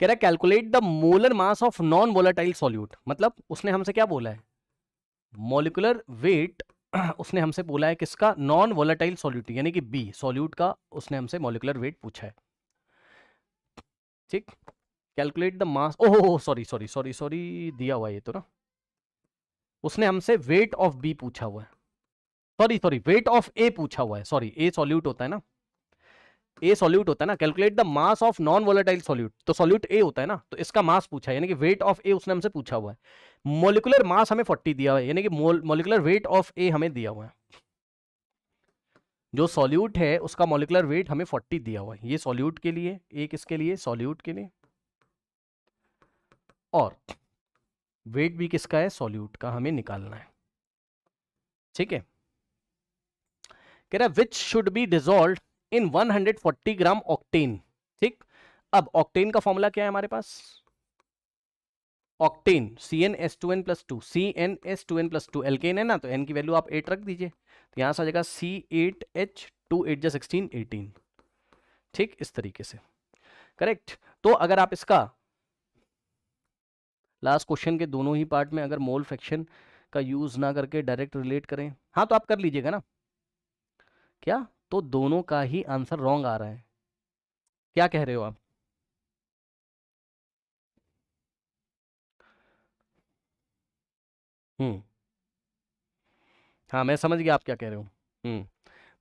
कह रहा है calculate the molar mass of non volatile solute, मतलब उसने हमसे क्या बोला है, मॉलिक्यूलर वेट उसने हमसे बोला है किसका, नॉन वोलेटाइल सॉल्यूट यानी कि बी सॉल्यूट का उसने हमसे मॉलिक्यूलर वेट पूछा है। ठीक, calculate the mass, oh sorry sorry sorry sorry, दिया हुआ ये तो ना, उसने हमसे वेट ऑफ बी पूछा हुआ है, सॉरी सॉरी वेट ऑफ ए पूछा हुआ है, सॉरी ए सॉल्यूट होता है ना, ए सॉल्यूट होता है ना, calculate the mass of non volatile solute, तो सॉल्यूट ए होता है ना, तो इसका मास पूछा है यानी कि वेट ऑफ ए उसने हमसे पूछा हुआ है। मॉलिक्यूलर मास हमें 40 दिया हुआ है यानी कि मॉलिक्यूलर वेट ऑफ ए हमें दिया हुआ है, जो सॉल्यूट है उसका मॉलिक्यूलर वेट हमें 40 दिया हुआ है, ये सॉल्यूट के लिए, ए किसके लिए, सॉल्यूट के लिए, और वेट भी किसका है, सॉल्यूट का हमें निकालना है। ठीक है, कह रहा है which should be dissolved in 140 gram octane. ठीक, अब ऑक्टेन का फॉर्मूला क्या है हमारे पास, ऑक्टेन CnS2n+2, CnS2n+2 एल्केन है ना, तो n की वैल्यू आप 8 रख दीजिए, तो यहां से आ जाएगा C8H2 8 16 18। ठीक, इस तरीके से करेक्ट। तो अगर आप इसका लास्ट क्वेश्चन के दोनों ही पार्ट में अगर मोल फ्रैक्शन का यूज ना करके डायरेक्ट रिलेट करें, हाँ तो आप कर लीजिएगा ना, क्या, तो दोनों का ही आंसर रॉन्ग आ रहा है, क्या कह रहे हो आप, हम्म, हाँ मैं समझ गया आप क्या कह रहे हो,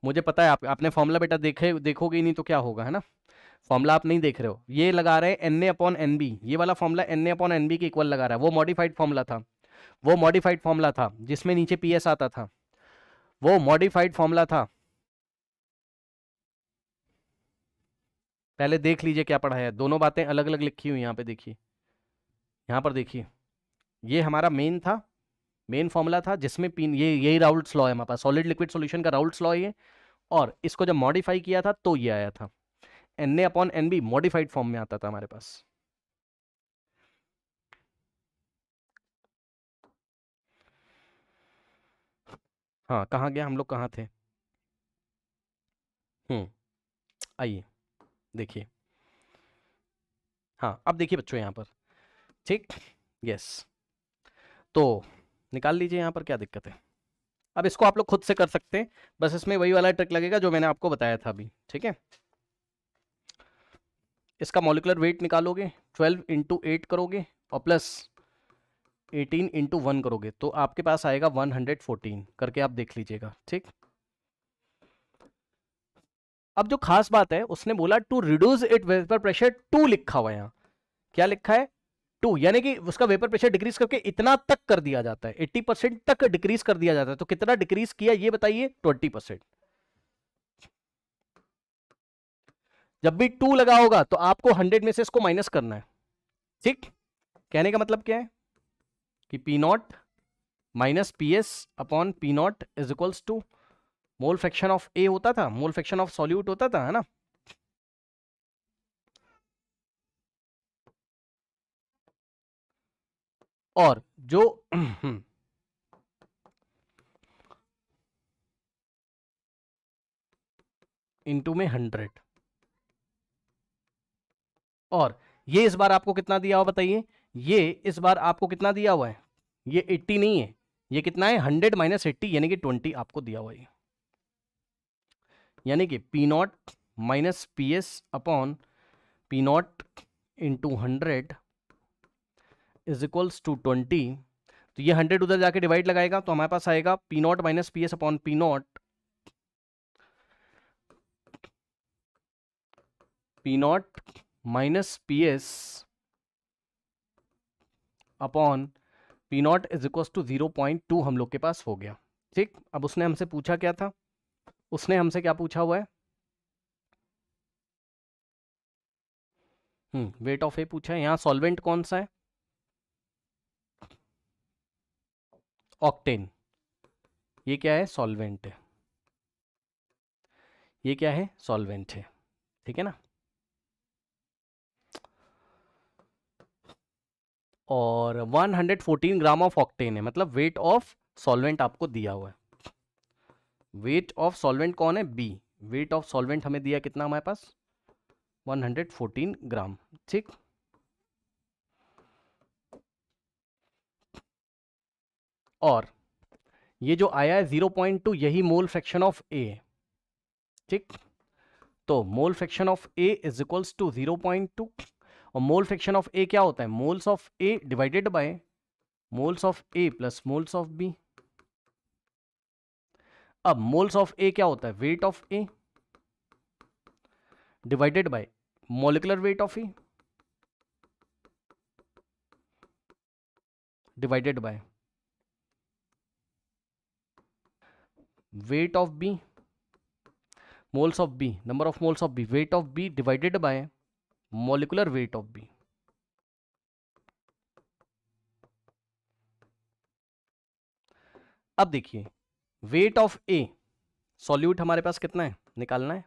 मुझे पता है आप, आपने फॉर्मूला बेटा देखोगे ही नहीं तो क्या होगा, है ना, फॉर्मूला आप नहीं देख रहे हो, ये लगा रहे हैं Na/Nb, ये वाला फॉर्मूला Na/Nb के इक्वल लगा रहा है, वो मॉडिफाइड फॉर्मूला था, वो मॉडिफाइड फॉर्मूला था जिसमें नीचे PS आता था, वो मॉडिफाइड फॉर्मूला था। पहले देख लीजिए क्या पढ़ा है, दोनों बातें अलग अलग लिखी हुई यहाँ पे देखिए, यहाँ पर देखिए, ये हमारा मेन था, मेन फॉर्मूला था जिसमें पिन, ये यही राउल्ट्स लॉ है हमारे पास, सॉलिड लिक्विड सॉल्यूशन का राउल्ट्स लॉ ये, और इसको जब मॉडिफाई किया था तो ये आया था, Na/Nb मॉडिफाइड फॉर्म में आता था हमारे पास। हाँ कहाँ गया, हम लोग कहाँ थे, आइए देखिए, हाँ अब देखिए बच्चों यहाँ पर, ठीक, यस, तो निकाल लीजिए यहाँ पर क्या दिक्कत है, अब इसको आप लोग खुद से कर सकते हैं, बस इसमें वही वाला ट्रिक लगेगा जो मैंने आपको बताया था अभी, ठीक है। इसका मॉलिक्यूलर वेट निकालोगे, 12 इंटू 8 करोगे और प्लस 18 इंटू 1 करोगे तो आपके पास आएगा 114, करके आप देख लीजिएगा, ठीक। अब जो खास बात है उसने बोला to reduce it vapour pressure 2 लिखा हुआ है यहाँ, क्या लिखा है 2, यानी कि उसका वेपर प्रेशर डिक्रीज करके इतना तक कर दिया जाता है, 80% तक डिक्रीज कर दिया जाता है, तो कितना डिक्रीज किया ये बताइए, 20%। जब भी 2 लगा होगा तो आपको 100 में से इसको माइनस करना है, ठीक। कहने का मतलब क्या है कि P not minus P S upon P not is equals to mole fraction of A होता था, मोल फ्रैक्शन ऑफ सॉल्यूट होता था, है ना, और जो इंटू में 100, और ये इस बार आपको कितना दिया हुआ बताइए, ये इस बार आपको कितना दिया हुआ है, ये 80 नहीं है, ये कितना है 100 माइनस 80 यानी कि 20 आपको दिया हुआ है, यानी कि P not minus P S upon P not into 100 is equals to 20, तो ये 100 उधर जाके डिवाइड लगाएगा तो हमारे पास आएगा P not minus P S upon P not, P not minus P S upon P not is equal to 0.2 हम लोग के पास हो गया, ठीक। अब उसने हमसे पूछा क्या था, उसने हमसे क्या पूछा हुआ है, वेट ऑफ ए पूछा है, यहाँ सॉल्वेंट कौन सा है, ऑक्टेन, ये क्या है सॉल्वेंट है, ये क्या है सॉल्वेंट है, ठीक है ना, और 114 ग्राम ऑफ ऑक्टेन है, मतलब वेट ऑफ सॉल्वेंट आपको दिया हुआ है, वेट ऑफ सॉल्वेंट कौन है, बी, वेट ऑफ सॉल्वेंट हमें दिया कितना हमारे पास 114 ग्राम, ठीक। और ये जो आया है 0.2 यही मोल फ्रैक्शन ऑफ ए है, ठीक। तो mole fraction of A is equals to 0.2 और मोल फ्रैक्शन ऑफ ए क्या होता है, moles of A divided by moles of A plus moles of B. अब मोल्स ऑफ ए क्या होता है, weight of A divided by molecular weight of A divided by weight of B, moles of B, number of moles of B, weight of B divided by molecular weight of B। अब देखिए weight of A solute हमारे पास कितना है, निकालना है,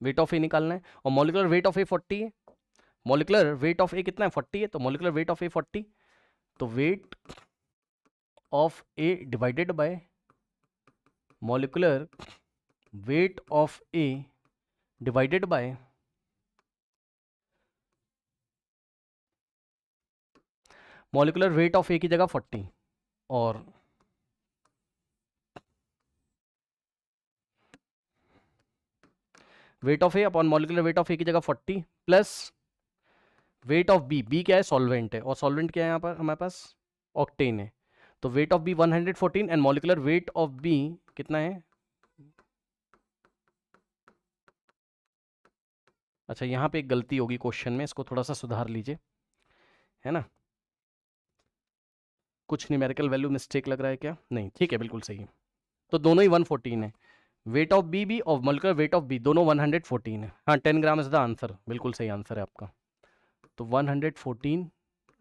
weight of A निकालना है, और molecular weight of A 40 है, molecular weight of A कितना है 40 है, तो molecular weight of A 40, तो weight of A divided by molecular weight of A divided by molecular weight of A की जगह 40 और weight of A upon molecular weight of A की जगह 40 plus weight of B, B क्या है solvent है, और सॉल्वेंट क्या है यहाँ पर हमारे पास ऑक्टेन है, तो weight of B 114 and molecular weight of B कितना है, अच्छा यहाँ पे एक गलती होगी क्वेश्चन में, इसको थोड़ा सा सुधार लीजिए, है ना, कुछ न्यूमेरिकल वैल्यू मिस्टेक लग रहा है क्या, नहीं ठीक है बिल्कुल सही है, तो दोनों ही 114 है, वेट ऑफ बी भी और मोलिकुलर वेट ऑफ बी दोनों 114 है, हाँ 10 ग्राम इज द आंसर, बिल्कुल सही आंसर है आपका, तो 114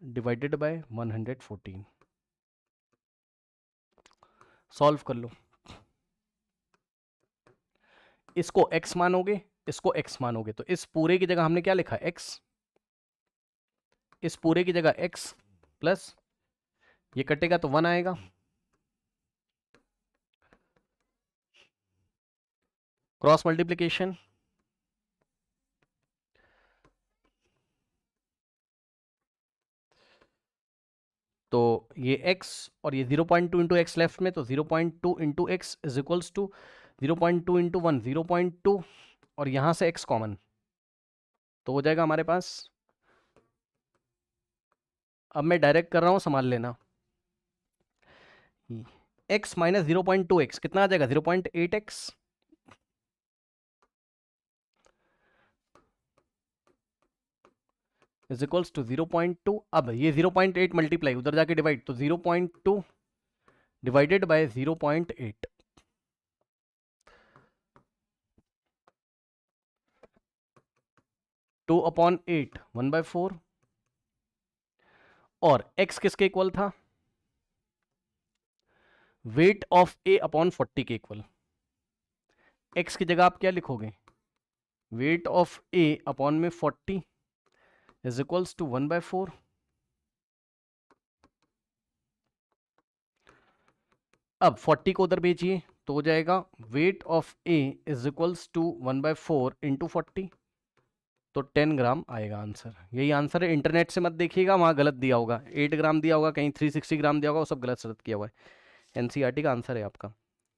डिवाइडेड बाय 114, सॉल्व कर लो, इसको x मानोगे, इसको x मानोगे, तो इस पूरे की जगह हमने क्या लिखा x, इस पूरे की जगह x प्लस ये कटेगा तो 1 आएगा, क्रॉस मल्टीप्लिकेशन, तो ये x और ये 0.2 इंटू एक्स लेफ्ट में, तो 0.2 into X is equals to 0.2 into 1 0.2 और यहां से x कॉमन, तो हो जाएगा हमारे पास, अब मैं डायरेक्ट कर रहा हूं संभाल लेना, x माइनस 0.2x कितना आ जाएगा 0.8x, इज इक्वल्स टू 0.2, अब ये 0.8 मल्टीप्लाई उधर जाके डिवाइड, तो 0.2 डिवाइडेड बाय 0.8, टू अपॉन 8 1/4, और x किसके इक्वल था, वेट ऑफ ए अपॉन 40 के इक्वल, x की जगह आप क्या लिखोगे, वेट ऑफ ए अपॉन में 40 इज इक्वल्स टू 1/4, अब 40 को उधर भेजिए तो हो जाएगा weight of A is equals to 1/4 into 40, तो 10 ग्राम आएगा आंसर, यही आंसर है, इंटरनेट से मत देखिएगा वहां गलत दिया होगा, 8 ग्राम दिया होगा, कहीं 360 ग्राम दिया होगा, वो सब गलत सलत किया हुआ है, एनसीईआरटी का आंसर है आपका।